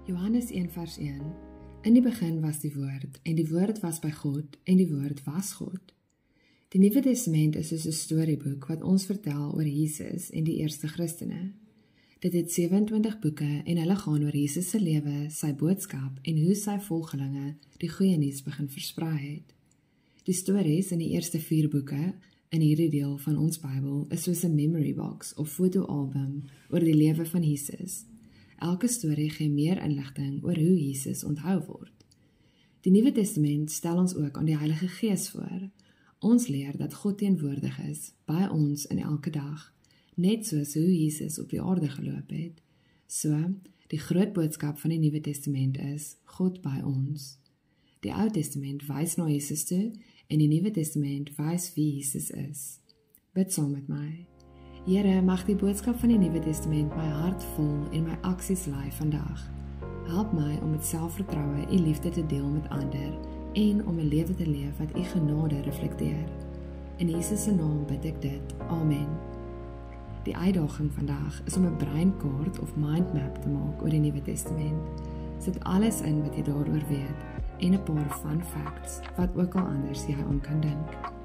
Johannes 1 vers 1. In die begin was die woord, en die woord was by God, en die woord was God. Die Nuwe Testament is soos 'n storieboek wat ons vertel oor Jesus en die eerste Christene. Dit het 27 boeke en hulle gaan oor Jesus se lewe, sy boodskap en hoe sy volgelinge die goeie nuus begin versprei het. Die stories in die eerste 4 boeke in hierdie deel van ons Bybel is soos 'n memory box of fotoalbum oor die lewe van Jesus. Elke storie gee meer inligting oor hoe Jesus onthou word. Die Nuwe Testament stel ons ook aan die Heilige Gees voor. Ons leer dat God teenwoordig is by ons in elke dag, net soos hoe Jesus op die aarde geloop het. So, die groot boodskap van die Nuwe Testament is God by ons. Die Ou Testament wys na Jesus toe en die Nuwe Testament wys wie Jesus is. Bid saam met my. Here, mag die boodskap van die Nuwe Testament my hart vul en my aksies lei vandag. Help my om met selfvertroue u liefde te deel met ander en om 'n lewe te leef wat u genade reflekteer. In Jesus se naam bid ek dit. Amen. Die uitdaging vandag is om 'n breinkaart of mindmap te maak oor die Nuwe Testament. Sit alles in wat jy daaroor weet en 'n paar fun facts wat ook al anders jy aan kan dink.